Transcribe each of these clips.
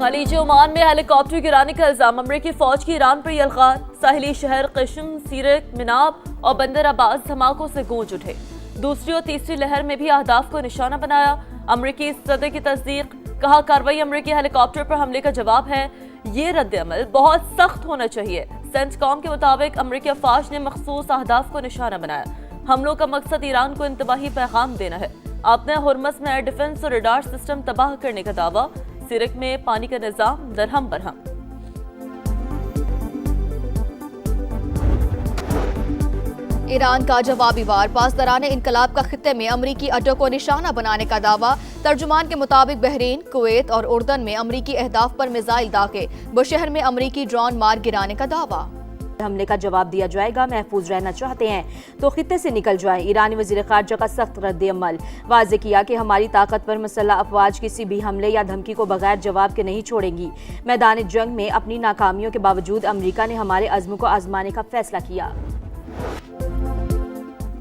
खलीज Oman में helicopter गिराने का इल्जाम। अमरीकी फौज की ईरान पर यलगार। साहिली शहर क़िश्म, सीरक, मिनाब और बंदर अब्बास धमाकों से गूंज उठे। दूसरी और तीसरी लहर में भी अहदाफ को निशाना बनाया। अमरीकी सदर की तस्दीक। कहा, कार्रवाई अमरीकी हेलीकॉप्टर पर हमले का जवाब है। ये रद्द-ए-अमल बहुत सख्त होना चाहिए। सेंटकॉम के मुताबिक अमरीकी अफवाज ने मखसूस अहदाफ को निशाना बनाया। हमलों का मकसद ईरान को इंतबाही पैगाम देना है। अपने हुर्मस में एयर डिफेंस और रडार सिस्टम तबाह करने का दावा। सिरक में पानी का निजाम दरहम बरहम। ईरान का जवाबी वार। पासदारान इनकलाब का खित्ते में अमरीकी अड्डों को निशाना बनाने का दावा। तर्जुमान के मुताबिक बहरीन, कुवैत और उर्दन में अमरीकी अहदाफ पर मिसाइल दागे। बुशहर में अमरीकी ड्रोन मार गिराने का दावा। हमले का जवाब दिया जाएगा। महफूज रहना चाहते हैं तो खित्ते से निकल जाएं। ईरानी वजीर खारजा का सख्त रद्द-ए-अमल। वाज़े किया कि हमारी ताकतवर मसल्ह अफवाज किसी भी हमले या धमकी को बगैर जवाब के नहीं छोड़ेंगी। मैदान जंग में अपनी नाकामियों के बावजूद अमरीका ने हमारे अज़्म को आजमाने का फैसला किया।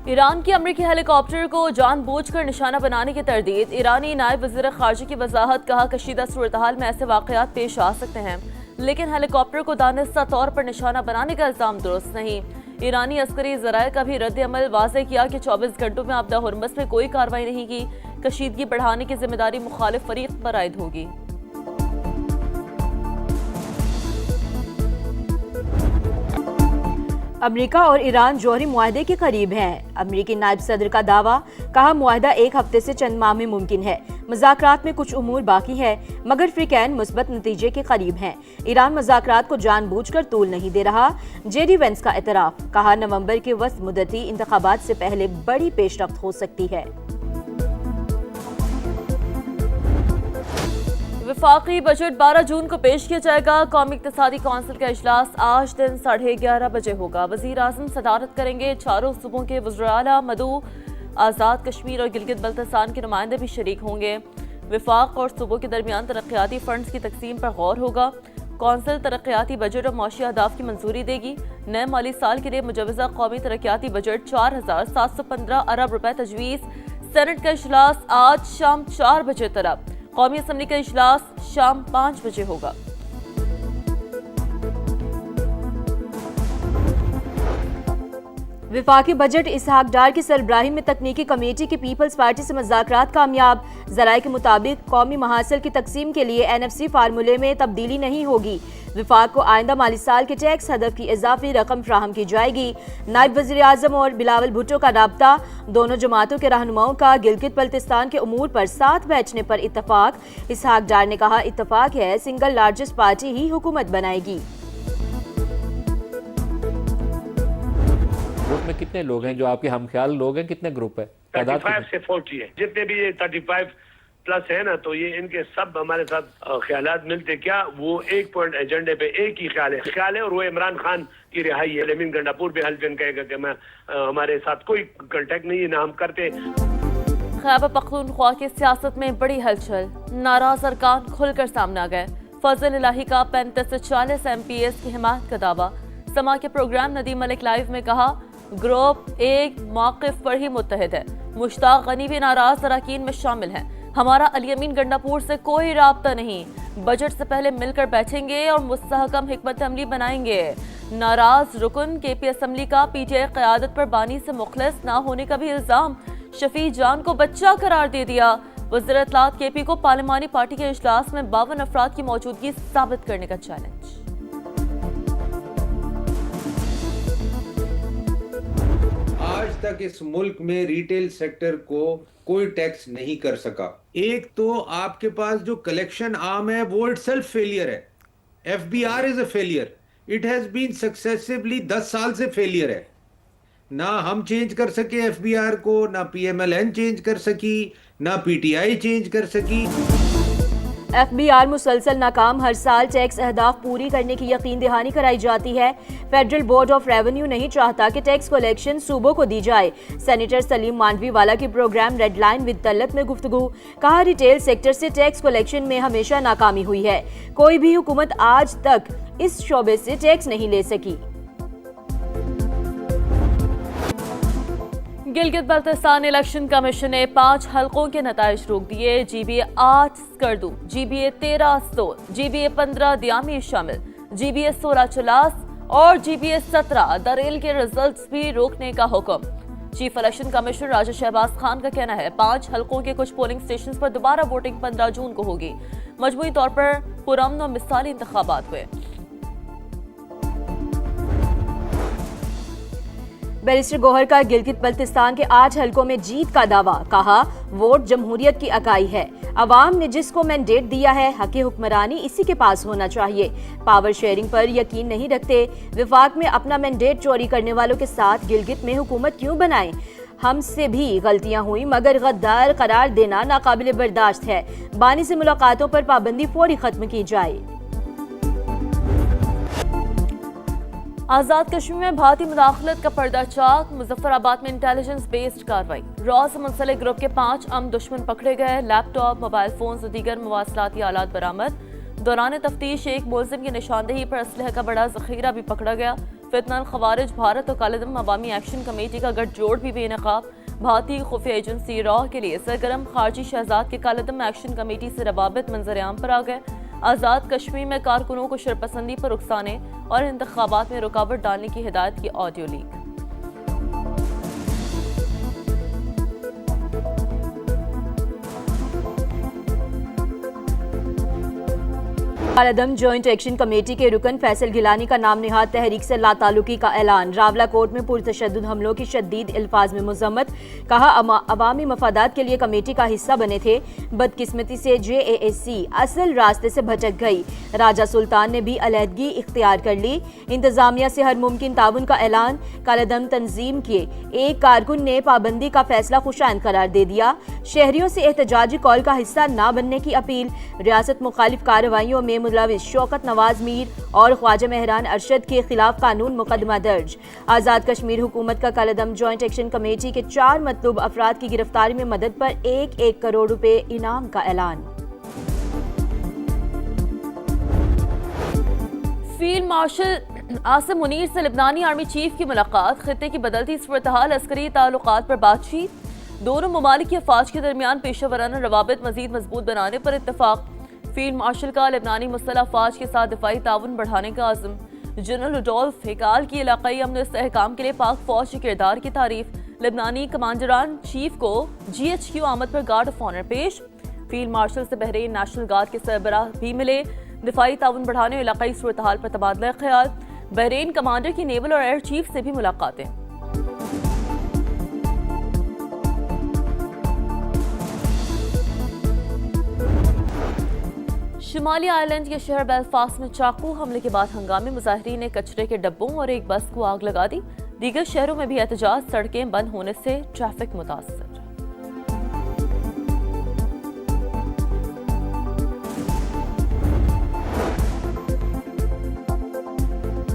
ईरान की अमरीकी हेलीकॉप्टर को जानबूझकर निशाना बनाने की तरदीद। ईरानी नायब वज़ीर ख़ारजा की वजाहत। कहा, कशीदा सूरत-ए-हाल में ऐसे वाक़यात पेश आ सकते हैं, लेकिन हेलीकॉप्टर को दानिस्ता तौर पर निशाना बनाने का इल्जाम दुरुस्त नहीं। ईरानी अस्करी ज़राए का भी रद्द-ए-अमल। वाज़े किया कि 24 घंटों में आपदा हुर्मस में कोई कार्रवाई नहीं की। कशीदगी बढ़ाने की जिम्मेदारी मुखालिफ फरीक पर आयद होगी। अमेरिका और ईरान जौहरी मुआहदे के करीब हैं। अमेरिकी नायब सदर का दावा। कहा, मुआहदा एक हफ्ते से चंद माह में मुमकिन है। मुज़ाकरात में कुछ उमूर बाकी है, मगर फ्रीकैन मुस्बत नतीजे के करीब हैं। ईरान मुज़ाकरात को जानबूझकर तूल नहीं दे रहा। जेडी वेंस का एतराफ़। कहा, नवंबर के वस्त मुद्दती इंतखाबात से पहले बड़ी पेशरफ्त हो सकती है। वफाकी बजट 12 जून को पेश किया जाएगा। कौमी इक़्तिसादी कौंसिल का इजलास आज दिन 11:30 बजे होगा। वज़ीर आज़म सदारत करेंगे। चारों सूबों के वज़ीर-ए-आला, मदू, आज़ाद कश्मीर और गिलगित बल्तिस्तान के नुमाइंदे भी शरीक होंगे। वफाक और सूबों के दरमियान तरक्याती फंड्स की तकसीम पर गौर होगा। कौंसिल तरक्याती बजट और मौशी अहदाफ की मंजूरी देगी। नए माली साल के लिए मुजवज़ा कौमी तरक्याती बजट 4,715 अरब रुपए तजवीज़। सेनेट का इजलास आज शाम 4 बजे तलब। कौमी असम्बली का इजलास शाम 5 बजे होगा। वफाकी बजट इसहाक डार की सरबराही में तकनीकी कमेटी की पीपल्स पार्टी से मुज़ाकरात कामयाब। ज़राए के मुताबिक कौमी महासिल की तकसीम के लिए NFC फार्मूले में तब्दीली नहीं होगी। वफाक को आइंदा माली साल के टैक्स हदफ की इजाफी रकम फ्राहम की जाएगी। नायब वज़ीर आज़म और बिलावल भुट्टो का राब्ता। दोनों जमातों के रहनुमाओं का गिलगित बल्तिस्तान के उमूर पर साथ बैठने पर इत्तफाक। इसहाक डार ने कहा, इत्तफाक है, सिंगल लार्जेस्ट पार्टी ही हुकूमत बनाएगी। ग्रुप में कितने लोग हैं जो आपके हमख्याल लोग हैं? कितने ग्रुप है? 35 से 40 है। जितने भी ये 35 प्लस है ना, तो ये इनके सब हमारे साथ ख्यालात मिलते। क्या वो एक पॉइंट एजेंडे पे एक ही ख्याल है और वो इमरान खान की रिहाई है। लेकिन गंडापुर भी हल्फ कहेगा कि मैं हमारे साथ कोई कांटेक्ट नहीं है, ना हम करते। खैबर पख्तूनख्वा की सियासत में बड़ी हलचल। नाराज अरकान खुलकर सामने आ गए। फजल इलाही का 35 से 40 MPs की हिमायत का दावा। समा के प्रोग्राम नदीम मलिक लाइव में कहा, ग्रुप एक मौक़िफ़ पर ही मुत्तहिद है। मुश्ताक गनी भी नाराज अरकान में शामिल हैं। हमारा अली अमीन गंडापुर से कोई राब्ता नहीं। बजट से पहले मिलकर बैठेंगे और मुस्तहकम हिकमत अमली बनाएंगे। नाराज रुकन KP असम्बली का PTI क़यादत पर बानी से मुखलिस ना होने का भी इल्जाम। शफी जान को बच्चा करार दे दिया। वज़ीर इत्तलात KP को पार्लिमानी पार्टी के इजलास में 52 अफराद की मौजूदगी साबित करने का चैलेंज। आज तक इस मुल्क में रिटेल सेक्टर को कोई टैक्स नहीं कर सका। एक तो आपके पास जो कलेक्शन आर्म है वो इटसेल्फ फेलियर है। FBR is a failure. It has been successively 10 साल से फेलियर है। ना हम चेंज कर सके FBR को, ना PMLN चेंज कर सकी, ना PTI चेंज कर सकी। FBR मुसलसल नाकाम। हर साल टैक्स अहदाफ पूरी करने की यकीन दहानी कराई जाती है। फेडरल बोर्ड ऑफ रेवेन्यू नहीं चाहता कि टैक्स कलेक्शन सूबों को दी जाए। सेनेटर सलीम मांडवी वाला की programme red line with Talat में गुफ्तगू। कहा, रिटेल सेक्टर से टैक्स कलेक्शन में हमेशा नाकामी हुई है। कोई भी हुकूमत आज तक इस शोबे से टैक्स नहीं ले सकी। गिलगित बल्तिस्तान इलेक्शन कमीशन ने 5 हलकों के नताइज रोक दिए। GBA 8 Skardu, GBA 13 stool, GBA 15 दियामी शामिल, GBA 16 चलास और GBA 17 दरेल के रिजल्ट्स भी रोकने का हुक्म। चीफ इलेक्शन कमिश्नर राजा शहबाज खान का कहना है 5 हलकों के कुछ पोलिंग स्टेशन पर दोबारा वोटिंग 15 जून को होगी। मजमूई तौर पर पुरअमन और मिसाली इंतखाबात हुए। बैरिस्टर गौहर का गिलगित बल्तिस्तान के 8 हलकों में जीत का दावा, कहा वोट जमहूरियत की अकाई है, अवाम ने जिसको मैंडेट दिया है हक़ हुक्मरानी इसी के पास होना चाहिए। पावर शेयरिंग पर यकीन नहीं रखते, विफाक में अपना मैंडेट चोरी करने वालों के साथ गिलगित में हुकूमत क्यों बनाएं? हमसे भी गलतियां हुई मगर गद्दार करार देना नाकाबिले बर्दाश्त है। बानी से मुलाकातों पर पाबंदी फौरी खत्म की जाए। आजाद कश्मीर में भारतीय मुदाखलत का पर्दा चाक। मुजफ्फराबाद में इंटेलिजेंस बेस्ड कार्रवाई। रॉ से मुंसलिक ग्रुप के 5 अम दुश्मन पकड़े गए। लैपटॉप, मोबाइल फोन और दीगर मवासलाती आलात बरामद। दौरान तफ्तीश एक मुलजिम की निशानदेही पर असलहे का बड़ा जखीरा भी पकड़ा गया। फितनल खवारिज भारत और कालेदम अवामी एक्शन कमेटी का गठजोड़ भी बेनकाब। भारतीय खुफिया एजेंसी रॉ के लिए सरगर्म खारजी शहजाद के कालेदम एक्शन कमेटी से रवाबित मंजर-ए-आम पर आ गए। आज़ाद कश्मीर में कारकुनों को शरपसंदी पर उकसाने और इंतखाबात में रुकावट डालने की हिदायत की ऑडियो लीक। कालेदम जॉइंट एक्शन कमेटी के रुकन फैसल गिलानी का नाम निहाद तहरीक से लातालुकी का ऐलान। रावला कोर्ट में पुरतशद्दुद हमलों की शदीद अल्फाज में मुज़म्मत, कहा अवामी मफादात के लिए कमेटी का हिस्सा बने थे, बदकिस्मती से JASC असल रास्ते से भटक गई। राजा सुल्तान ने भी अलहदगी इख्तियार कर ली। इंतजामिया से हर मुमकिन ताउन का ऐलान। कालेदम तंजीम के एक कारकुन ने पाबंदी का फैसला खुशाइन करार दे दिया। शहरियों से एहतजाजी कॉल का हिस्सा न बनने की अपील। रियासत मुखालिफ कार्रवाइयों में मुलविस शौकत नवाज मीर और ख्वाजा मेहरान अरशद के खिलाफ कानून मुकदमा दर्ज। आज़ाद कश्मीर हुकूमत का कालेदम जॉइंट एक्शन कमेटी के 4 मतलूब अफराद की गिरफ्तारी में मदद पर 1-1 करोड़ रुपए इनाम का ऐलान। फील्ड मार्शल आसिम मुनीर से लेबनानी आर्मी चीफ की मुलाकात। खित्ते की बदलती सूरत-ए-हाल, अस्करी ताल्लुकात पर बातचीत। दोनों ममालिक की अफवाज के दरमियान पेशेवराना रवाबित मजीद मजबूत बनाने पर इत्तफाक। फील्ड मार्शल का लेबनानी मुसल्लह अफवाज के साथ दिफाई ताउन बढ़ाने का आज़म। जनरल रुडोल्फ हेकाल की इलाकाई अमन इस्तेहकाम के लिए पाक फौज के किरदार की तारीफ। लेबनानी कमांडरान चीफ को GHQ आमद पर गार्ड ऑफ ऑनर पेश। फील्ड मार्शल से बहरीन नेशनल गार्ड के सरबराह भी मिले। दिफाई ताउन बढ़ाने और इलाकाई सूरत-ए-हाल पर तबादला ख्याल। बहरीन कमांडर की नेवल और एयर चीफ से भी मुलाकातें। शुमाली आयरलैंड के शहर बेलफास्ट में चाकू हमले के बाद हंगामी मुजाहिरीन ने कचरे के डब्बों और एक बस को आग लगा दी। दीगर शहरों में भी एहतजाज, सड़कें बंद होने से ट्रैफिक मुतासर।